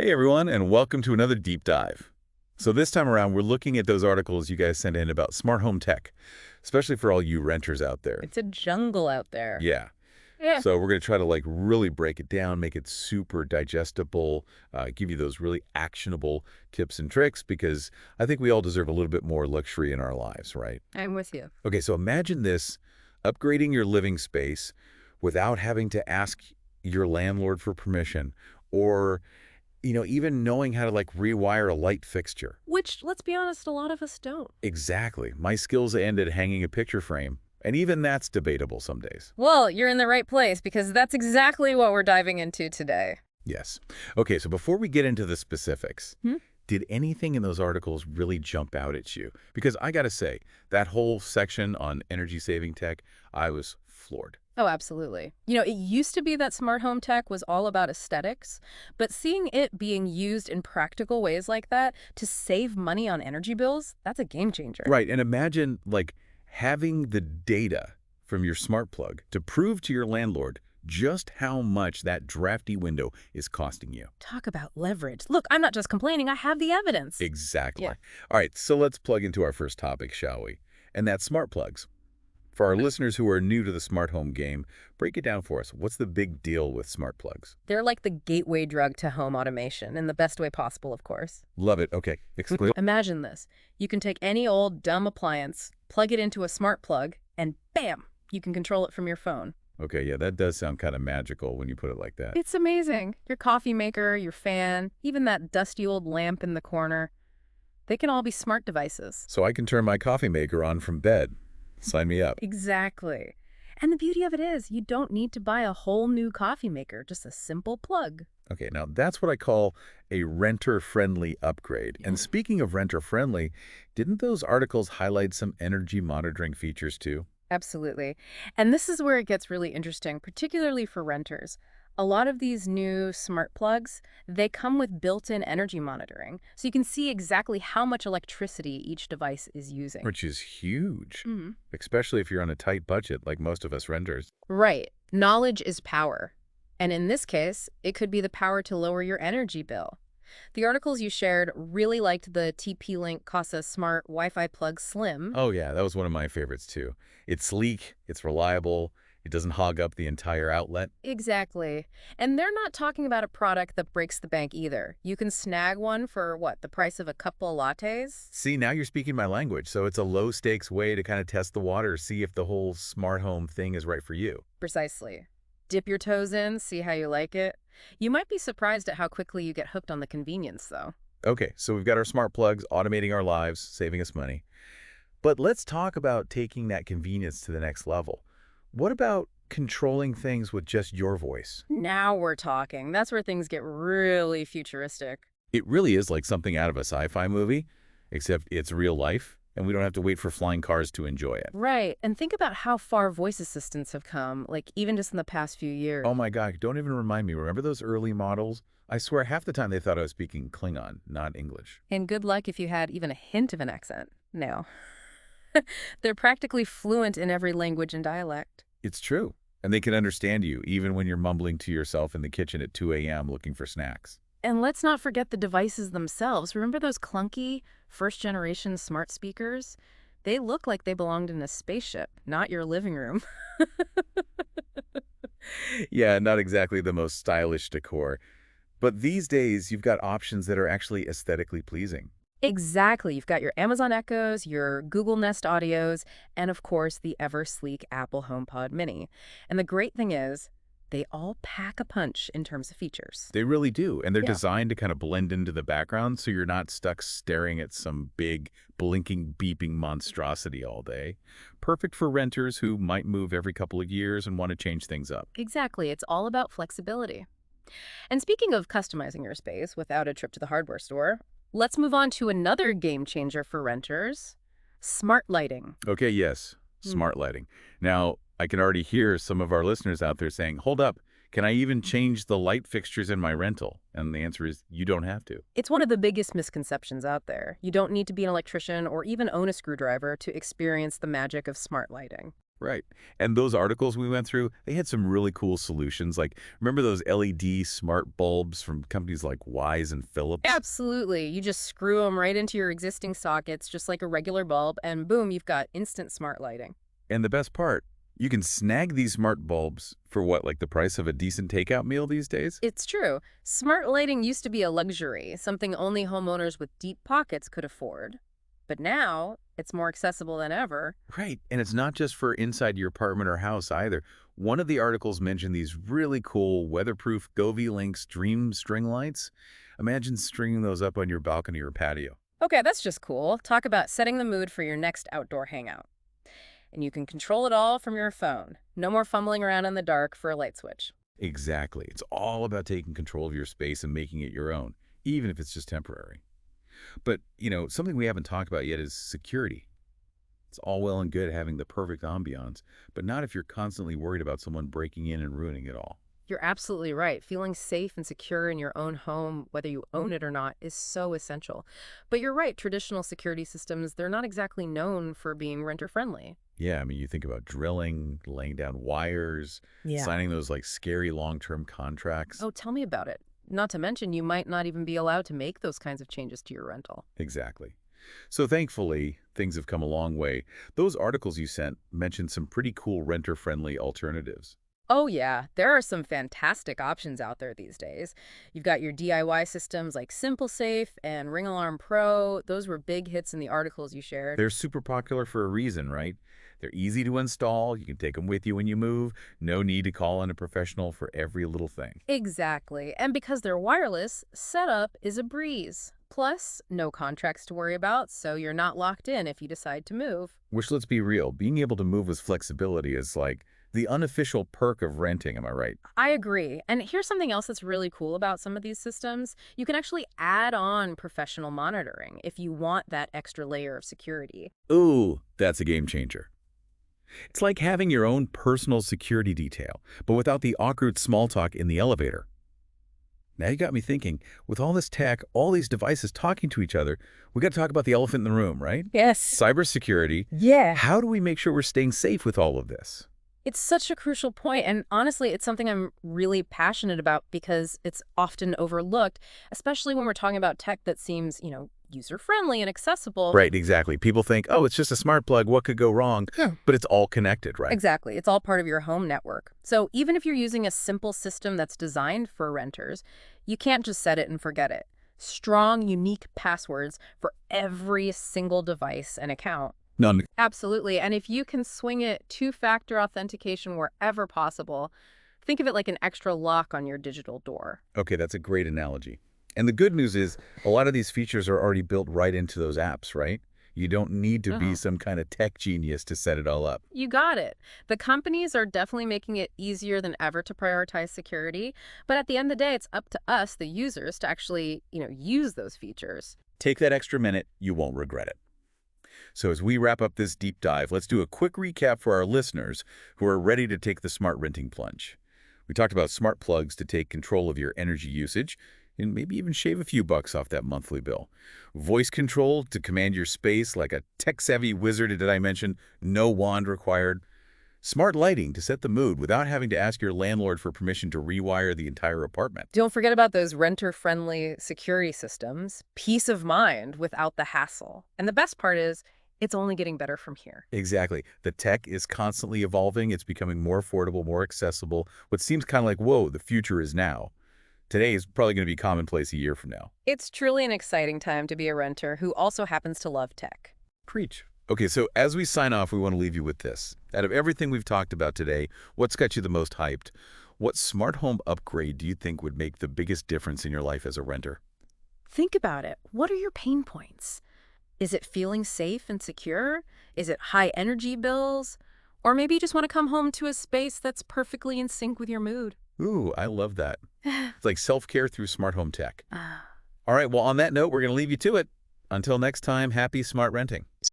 Hey everyone, and welcome to another deep dive. So this time around, we're looking at those articles you guys sent in about smart home tech, especially for all you renters out there. It's a jungle out there. Yeah. Yeah. So we're going to try to really break it down, make it super digestible, give you those really actionable tips and tricks because I think we all deserve a little bit more luxury in our lives, right? I'm with you. Okay, so imagine this, upgrading your living space without having to ask your landlord for permission or even knowing how to rewire a light fixture. Which, let's be honest, a lot of us don't. Exactly. My skills end at hanging a picture frame, and even that's debatable some days. Well, you're in the right place because that's exactly what we're diving into today. Yes. Okay, so before we get into the specifics, Hmm? did anything in those articles really jump out at you? Because I gotta say, that whole section on energy-saving tech, I was floored. Oh, absolutely. It used to be that smart home tech was all about aesthetics, but seeing it being used in practical ways like that to save money on energy bills, that's a game changer. Right, and imagine, having the data from your smart plug to prove to your landlord just how much that drafty window is costing you. Talk about leverage. Look, I'm not just complaining, I have the evidence. Exactly. Yeah. All right, so let's plug into our first topic, shall we? And that's smart plugs. For our listeners who are new to the smart home game, break it down for us. What's the big deal with smart plugs? They're like the gateway drug to home automation in the best way possible, of course. Love it. Okay, explain. Imagine this. You can take any old, dumb appliance, plug it into a smart plug, and bam, you can control it from your phone. Okay, yeah, that does sound kind of magical when you put it like that. It's amazing. Your coffee maker, your fan, even that dusty old lamp in the corner, they can all be smart devices. So I can turn my coffee maker on from bed. Sign me up. Exactly. And the beauty of it is, you don't need to buy a whole new coffee maker, just a simple plug. Okay, now that's what I call a renter-friendly upgrade. And speaking of renter-friendly, didn't those articles highlight some energy monitoring features too? Absolutely. And this is where it gets really interesting, particularly for renters. A lot of these new smart plugs, they come with built-in energy monitoring, so you can see exactly how much electricity each device is using. Which is huge, Mhm. especially if you're on a tight budget like most of us renters. Right. Knowledge is power. And in this case, it could be the power to lower your energy bill. The articles you shared really liked the TP-Link Casa Smart Wi-Fi Plug Slim. Oh yeah, that was one of my favorites too. It's sleek, it's reliable, it doesn't hog up the entire outlet. Exactly. And they're not talking about a product that breaks the bank either. You can snag one for, what, the price of a couple of lattes? See, now you're speaking my language, so it's a low-stakes way to kind of test the water, see if the whole smart home thing is right for you. Precisely. Dip your toes in, see how you like it. You might be surprised at how quickly you get hooked on the convenience, though. Okay, so we've got our smart plugs automating our lives, saving us money. But let's talk about taking that convenience to the next level. What about controlling things with just your voice? Now we're talking. That's where things get really futuristic. It really is like something out of a sci-fi movie, except it's real life, and we don't have to wait for flying cars to enjoy it. Right. And think about how far voice assistants have come, like even just in the past few years. Oh my God, don't even remind me. Remember those early models? I swear half the time they thought I was speaking Klingon, not English. And good luck if you had even a hint of an accent. No. They're practically fluent in every language and dialect. It's true. And they can understand you, even when you're mumbling to yourself in the kitchen at 2 a.m. looking for snacks. And let's not forget the devices themselves. Remember those clunky first-generation smart speakers? They look like they belonged in a spaceship, not your living room. Yeah, not exactly the most stylish decor. But these days, you've got options that are actually aesthetically pleasing. Exactly. You've got your Amazon Echoes, your Google Nest Audios, and of course, the ever-sleek Apple HomePod Mini. And the great thing is, they all pack a punch in terms of features. They really do, and they're Yeah. designed to kind of blend into the background so you're not stuck staring at some big, blinking, beeping monstrosity all day. Perfect for renters who might move every couple of years and want to change things up. Exactly. It's all about flexibility. And speaking of customizing your space without a trip to the hardware store, let's move on to another game changer for renters, smart lighting. Okay, yes, smart lighting. Now, I can already hear some of our listeners out there saying, hold up, can I even change the light fixtures in my rental? And the answer is, you don't have to. It's one of the biggest misconceptions out there. You don't need to be an electrician or even own a screwdriver to experience the magic of smart lighting. Right. And those articles we went through, they had some really cool solutions. Like, remember those LED smart bulbs from companies like Wise and Philips? Absolutely. You just screw them right into your existing sockets, just like a regular bulb, and boom, you've got instant smart lighting. And the best part, you can snag these smart bulbs for what, like the price of a decent takeout meal these days? It's true. Smart lighting used to be a luxury, something only homeowners with deep pockets could afford. But now, it's more accessible than ever. Right. And it's not just for inside your apartment or house either. One of the articles mentioned these really cool weatherproof Govee Lynx Dream string lights. Imagine stringing those up on your balcony or patio. Okay, that's just cool. Talk about setting the mood for your next outdoor hangout. And you can control it all from your phone. No more fumbling around in the dark for a light switch. Exactly. It's all about taking control of your space and making it your own, even if it's just temporary. But, something we haven't talked about yet is security. It's all well and good having the perfect ambiance, but not if you're constantly worried about someone breaking in and ruining it all. You're absolutely right. Feeling safe and secure in your own home, whether you own it or not, is so essential. But you're right, traditional security systems, they're not exactly known for being renter-friendly. Yeah, I mean, you think about drilling, laying down wires, Yeah. signing those like scary long-term contracts. Oh, tell me about it. Not to mention, you might not even be allowed to make those kinds of changes to your rental. Exactly. So thankfully, things have come a long way. Those articles you sent mentioned some pretty cool renter-friendly alternatives. Oh, yeah. There are some fantastic options out there these days. You've got your DIY systems like SimpliSafe and Ring Alarm Pro. Those were big hits in the articles you shared. They're super popular for a reason, right? They're easy to install. You can take them with you when you move. No need to call in a professional for every little thing. Exactly. And because they're wireless, setup is a breeze. Plus, no contracts to worry about, so you're not locked in if you decide to move. Which, let's be real, being able to move with flexibility is like the unofficial perk of renting, am I right? I agree. And here's something else that's really cool about some of these systems. You can actually add on professional monitoring if you want that extra layer of security. Ooh, that's a game changer. It's like having your own personal security detail, but without the awkward small talk in the elevator. Now you got me thinking, with all this tech, all these devices talking to each other, we got to talk about the elephant in the room, right? Yes. Cybersecurity. Yeah. How do we make sure we're staying safe with all of this? It's such a crucial point, and honestly, it's something I'm really passionate about because it's often overlooked, especially when we're talking about tech that seems, user-friendly and accessible. Right, exactly. People think, oh, it's just a smart plug. What could go wrong? Yeah. But it's all connected, right? Exactly. It's all part of your home network. So even if you're using a simple system that's designed for renters, you can't just set it and forget it. Strong, unique passwords for every single device and account. None. Absolutely. And if you can swing it two-factor authentication wherever possible, think of it like an extra lock on your digital door. Okay, that's a great analogy. And the good news is a lot of these features are already built right into those apps, right? You don't need to be some kind of tech genius to set it all up. You got it. The companies are definitely making it easier than ever to prioritize security. But at the end of the day, it's up to us, the users, to actually, use those features. Take that extra minute, you won't regret it. So as we wrap up this deep dive, let's do a quick recap for our listeners who are ready to take the smart renting plunge. We talked about smart plugs to take control of your energy usage and maybe even shave a few bucks off that monthly bill. Voice control to command your space like a tech-savvy wizard that I mentioned, no wand required. Smart lighting to set the mood without having to ask your landlord for permission to rewire the entire apartment. Don't forget about those renter-friendly security systems. Peace of mind without the hassle. And the best part is, it's only getting better from here. Exactly. The tech is constantly evolving. It's becoming more affordable, more accessible. What seems kind of like, whoa, the future is now. Today is probably going to be commonplace a year from now. It's truly an exciting time to be a renter who also happens to love tech. Preach. Okay, so as we sign off, we want to leave you with this. Out of everything we've talked about today, what's got you the most hyped? What smart home upgrade do you think would make the biggest difference in your life as a renter? Think about it. What are your pain points? Is it feeling safe and secure? Is it high energy bills? Or maybe you just want to come home to a space that's perfectly in sync with your mood. Ooh, I love that. It's like self-care through smart home tech. All right, well, on that note, we're going to leave you to it. Until next time, happy smart renting.